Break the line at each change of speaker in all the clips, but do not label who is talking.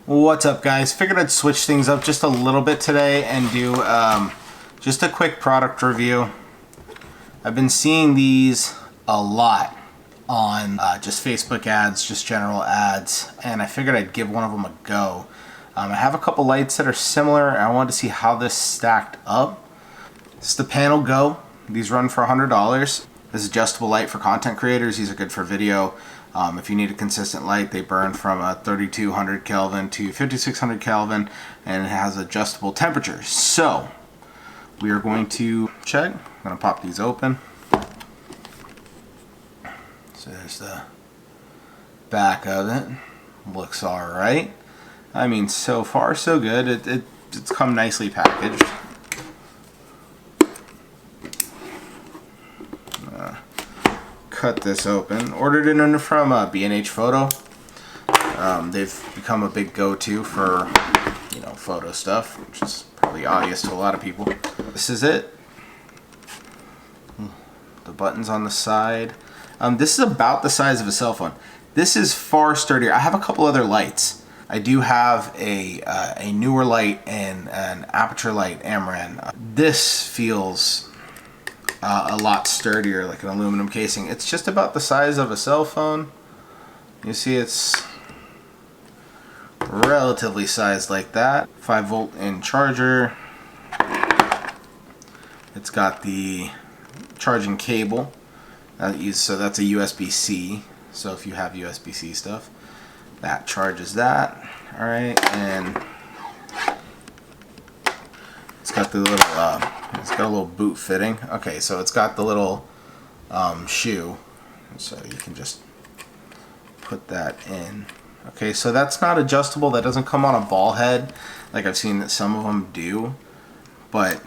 What's up, guys? Figured I'd switch things up just a little bit today and do just a quick product review. I've been seeing these a lot on just Facebook ads, just general ads, and I figured I'd give one of them a go. I have a couple lights that are similar, and I wanted to see how this stacked up. This is the Panel Go. These run for $100. This is adjustable light for content creators. These are good for video. If you need a consistent light, they burn from 3200 Kelvin to 5600 Kelvin, and it has adjustable temperature. So we are going to check. I'm going to pop these open. So there's the back of it. Looks alright. I mean, so far so good. It's come nicely packaged. Cut this open. Ordered it from B&H Photo. They've become a big go-to for, you know, photo stuff, which is probably obvious to a lot of people. This is it. The buttons on the side. This is about the size of a cell phone. This is far sturdier. I have a couple other lights. I do have a Neewer light and an Aperture light, Amaran. This feels a lot sturdier, like an aluminum casing. It's just about the size of a cell phone. You see it's relatively sized like that. 5-volt in charger. It's got the charging cable. So that's a USB-C. So if you have USB-C stuff, that charges that. Alright, and it's got the little it's got a little boot fitting. Okay, so it's got the little shoe, so you can just put that in. Okay, so that's not adjustable. That doesn't come on a ball head like I've seen that some of them do, but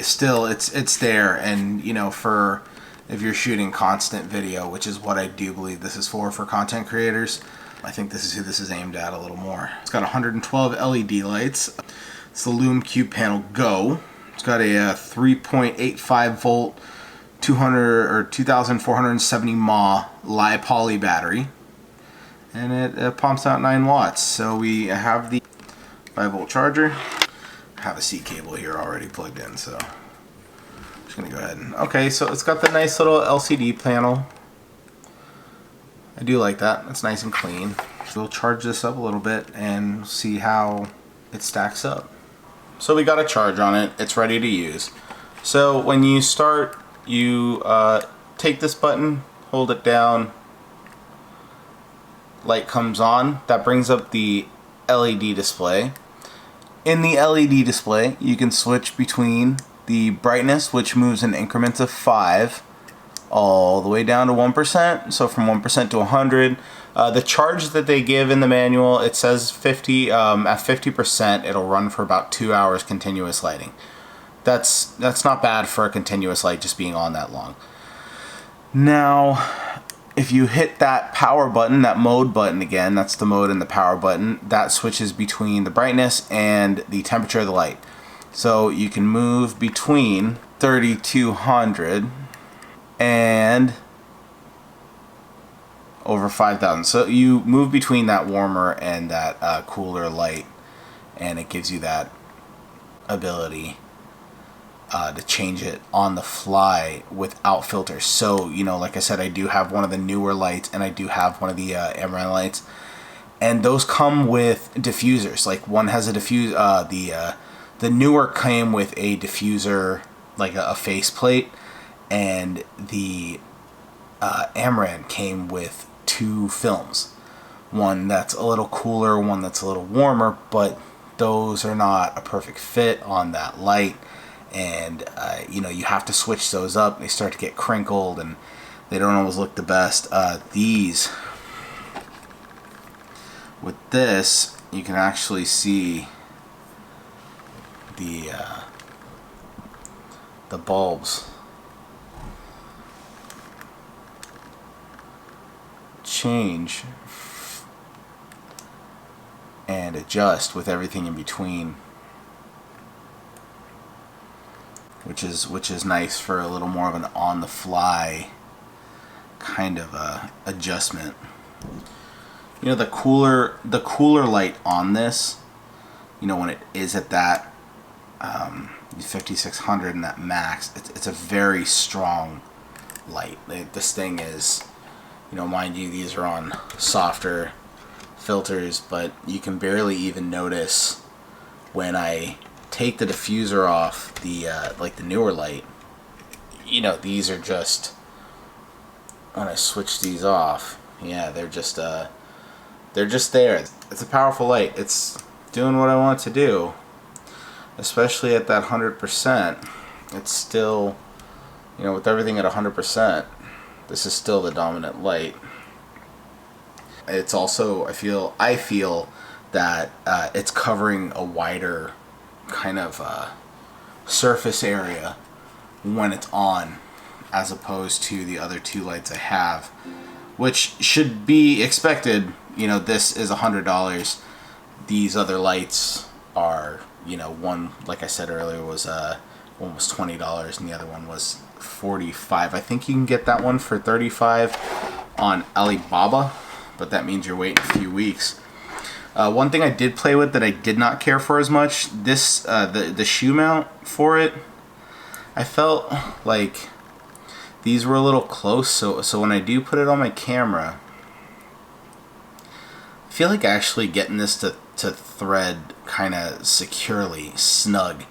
still it's there. And you know, for if you're shooting constant video, which is what I do believe this is for content creators, I think this is who this is aimed at a little more. It's got 112 LED lights. It's the Lumecube Panel Go. It's got a 3.85 volt 2470 mAh li-poly battery, and it pumps out 9 watts. So we have the 5-volt charger. I have a C cable here already plugged in, so I'm just gonna go ahead and okay. So it's got the nice little LCD panel. I do like that. It's nice and clean. We'll charge this up a little bit and see how it stacks up. So we got a charge on it. It's ready to use. So when you start, you take this button, hold it down, light comes on. That brings up the LED display. In the LED display, you can switch between the brightness, which moves in increments of 5, all the way down to 1%. So from 1% to 100. The charge that they give in the manual, it says 50. At 50%, it'll run for about 2 hours continuous lighting. That's not bad for a continuous light just being on that long. Now, if you hit that power button, that mode button again, that's the mode and the power button, that switches between the brightness and the temperature of the light. So you can move between 3200 and over 5,000. So you move between that warmer and that cooler light, and it gives you that ability to change it on the fly without filters. So, you know, like I said, I do have one of the Neewer lights, and I do have one of the Amaran lights, and those come with diffusers. Like one has a diffuse. The Neewer came with a diffuser, like a faceplate, and the Amaran came with 2 films. One that's a little cooler, one that's a little warmer, but those are not a perfect fit on that light. And you know, you have to switch those up. They start to get crinkled and they don't always look the best. These, with this, you can actually see the bulbs change and adjust with everything in between, which is nice for a little more of an on-the-fly kind of adjustment. You know, the cooler light on this, you know, when it is at that 5600 and that max, it's a very strong light. This thing is, you know, mind you, these are on softer filters, but you can barely even notice when I take the diffuser off the like the newer light. You know, these are just, when I switch these off, yeah, they're just there. It's a powerful light. It's doing what I want it to do, especially at that 100%. It's still, you know, with everything at 100%, this is still the dominant light. It's also, I feel that it's covering a wider kind of surface area when it's on, as opposed to the other two lights I have, which should be expected. You know, this is $100. These other lights are, you know, one, like I said earlier, was one was $20 and the other one was $45. I think you can get that one for $35 on Alibaba, but that means you're waiting a few weeks. One thing I did play with that I did not care for as much, this the shoe mount for it, I felt like these were a little close, so when I do put it on my camera, I feel like actually getting this to thread kind of securely, snug,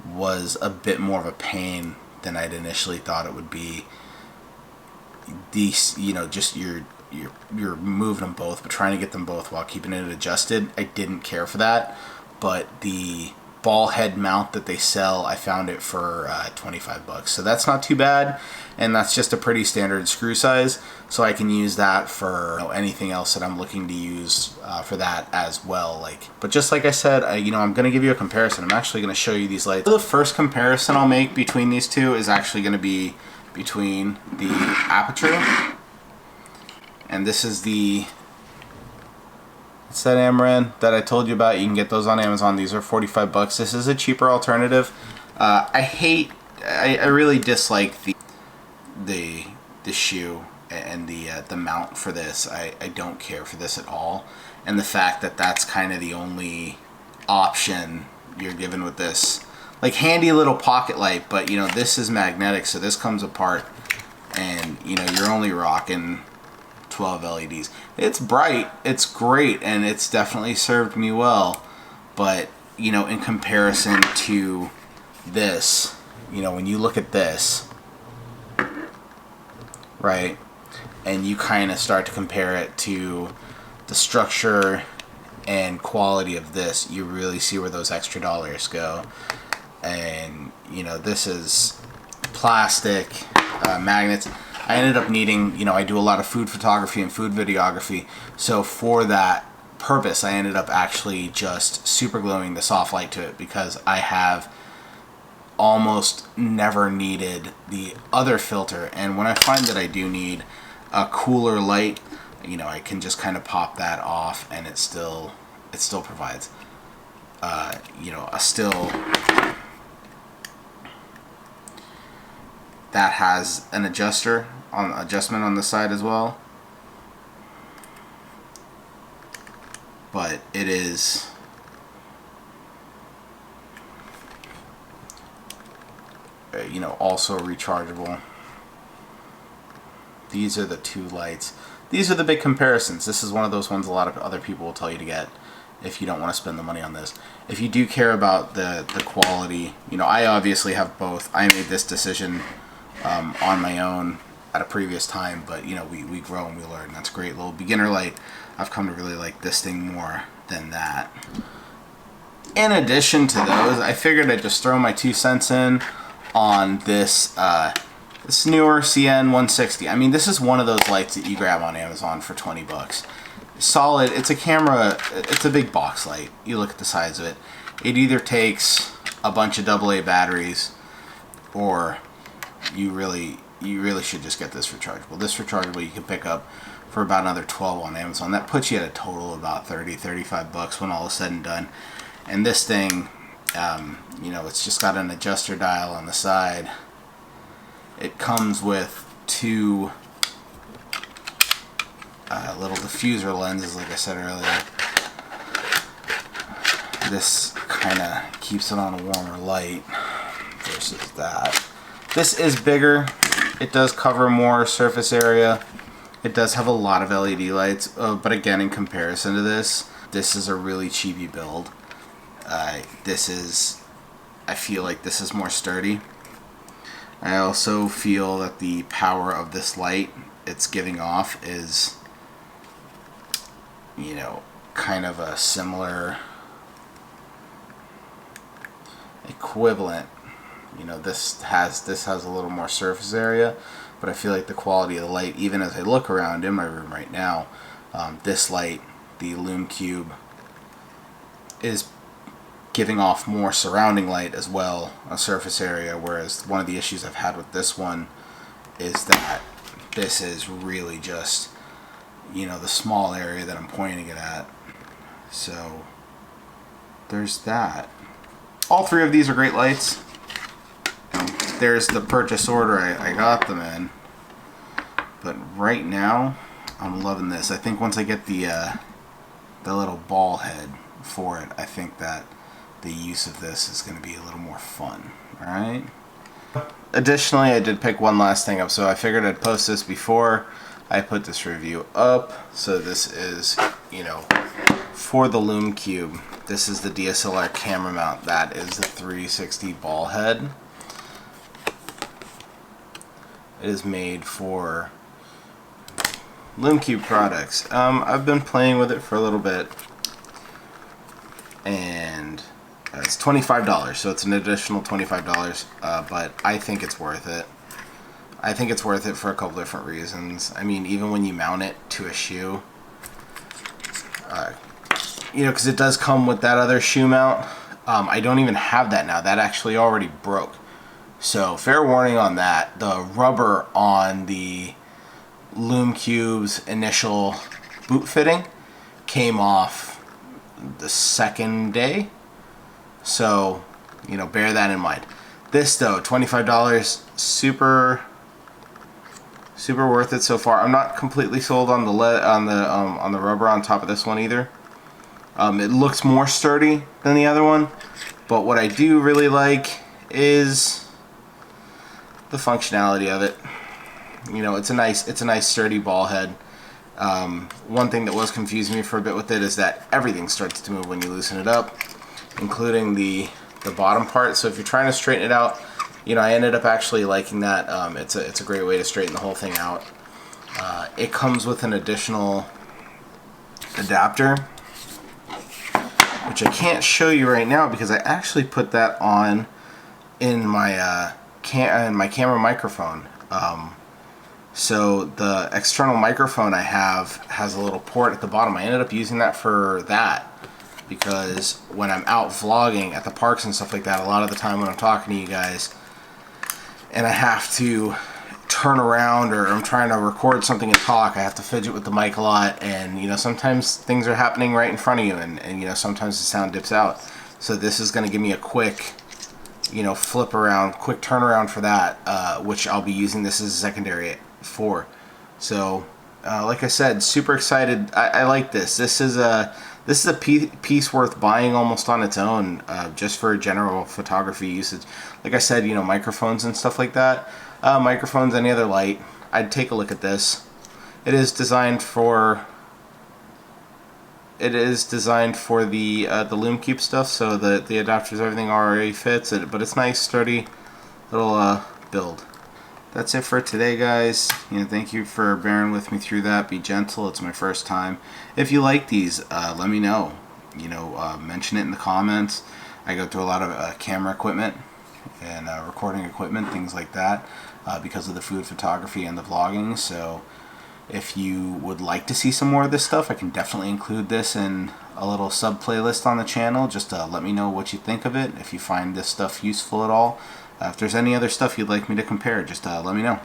was a bit more of a pain than I'd initially thought it would be. These, you know, just you're moving them both, but trying to get them both while keeping it adjusted. I didn't care for that, but the ball head mount that they sell, I found it for $25, so that's not too bad, and that's just a pretty standard screw size, so I can use that for, you know, anything else that I'm looking to use for that as well. Like, but just like I said, you know, I'm going to give you a comparison. I'm actually going to show you these lights. The first comparison I'll make between these two is actually going to be between the Aperture, and this is the, it's that Amaran that I told you about. You can get those on Amazon. These are $45. This is a cheaper alternative. I really dislike the shoe and the mount for this. I don't care for this at all. And the fact that that's kind of the only option you're given with this. Like, handy little pocket light, but you know, this is magnetic, so this comes apart, and you know, you're only rocking 12 LEDs. It's bright, it's great, and it's definitely served me well, but you know, in comparison to this, you know, when you look at this, right, and you kind of start to compare it to the structure and quality of this, you really see where those extra dollars go. And you know, this is plastic, magnets. I ended up needing, you know, I do a lot of food photography and food videography, so for that purpose I ended up actually just super gluing the soft light to it, because I have almost never needed the other filter, and when I find that I do need a cooler light, you know, I can just kind of pop that off and it still provides you know, a still that has an adjustment on the side as well, but it is, you know, also rechargeable. These are the two lights. These are the big comparisons. This is one of those ones a lot of other people will tell you to get if you don't want to spend the money on this. If you do care about the quality, you know, I obviously have both. I made this decision on my own at a previous time, but you know, we grow and we learn. That's a great little beginner light. I've come to really like this thing more than that. In addition to those, I figured I'd just throw my 2 cents in on this this Neewer CN160. I mean, this is one of those lights that you grab on Amazon for $20. Solid. It's a camera. It's a big box light. You look at the size of it. It either takes a bunch of AA batteries, or you really should just get this rechargeable. This rechargeable you can pick up for about another $12 on Amazon. That puts you at a total of about $30-35 when all is said and done. And this thing, you know, it's just got an adjuster dial on the side. It comes with 2 little diffuser lenses, like I said earlier. This kind of keeps it on a warmer light versus that. This is bigger. It does cover more surface area. It does have a lot of LED lights, but again, in comparison to this is a really cheapy build. I feel like this is more sturdy. I also feel that the power of this light it's giving off is, you know, kind of a similar equivalent. You know, this has a little more surface area, but I feel like the quality of the light, even as I look around in my room right now, this light, the Lumecube, is giving off more surrounding light as well, a surface area, whereas one of the issues I've had with this one is that this is really just, you know, the small area that I'm pointing it at. So there's that. All three of these are great lights. There's the purchase order I got them in, but right now I'm loving this. I think once I get the little ball head for it, I think that the use of this is going to be a little more fun. Alright? Additionally, I did pick one last thing up, so I figured I'd post this before I put this review up. So this is, you know, for the Lumecube. This is the DSLR camera mount. That is the 360 ball head. It is made for Lumecube products. I've been playing with it for a little bit, and it's $25, so it's an additional $25, but I think it's worth it. I think it's worth it for a couple different reasons. I mean, even when you mount it to a shoe, you know, because it does come with that other shoe mount. I don't even have that now. That actually already broke. So, fair warning on that. The rubber on the Lumecube's initial boot fitting came off the second day. So, you know, bear that in mind. This though, $25, super worth it so far. I'm not completely sold on the rubber on top of this one either. It looks more sturdy than the other one, but what I do really like is the functionality of it. You know, it's a nice sturdy ball head. One thing that was confusing me for a bit with it is that everything starts to move when you loosen it up, including the bottom part. So if you're trying to straighten it out, you know, I ended up actually liking that. It's a great way to straighten the whole thing out. It comes with an additional adapter, which I can't show you right now because I actually put that on in my camera microphone. So the external microphone I have has a little port at the bottom. I ended up using that for that because when I'm out vlogging at the parks and stuff like that, a lot of the time when I'm talking to you guys and I have to turn around or I'm trying to record something and talk, I have to fidget with the mic a lot, and you know, sometimes things are happening right in front of you, and you know, sometimes the sound dips out. So this is going to give me a quick, you know, flip around, quick turnaround for that, which I'll be using this as a secondary for. So like I said, super excited. I like this. This is a piece worth buying almost on its own, just for general photography usage. Like I said, you know, microphones and stuff like that. Microphones, any other light, I'd take a look at this. It is designed for the Lumecube stuff, so the adapters, everything already fits it, but it's nice, sturdy little build. That's it for today, guys. You know, thank you for bearing with me through that. Be gentle, it's my first time. If you like these, let me know. You know, mention it in the comments. I go through a lot of camera equipment and recording equipment, things like that, because of the food photography and the vlogging. So if you would like to see some more of this stuff, I can definitely include this in a little sub playlist on the channel. Just let me know what you think of it, if you find this stuff useful at all. If there's any other stuff you'd like me to compare, just let me know.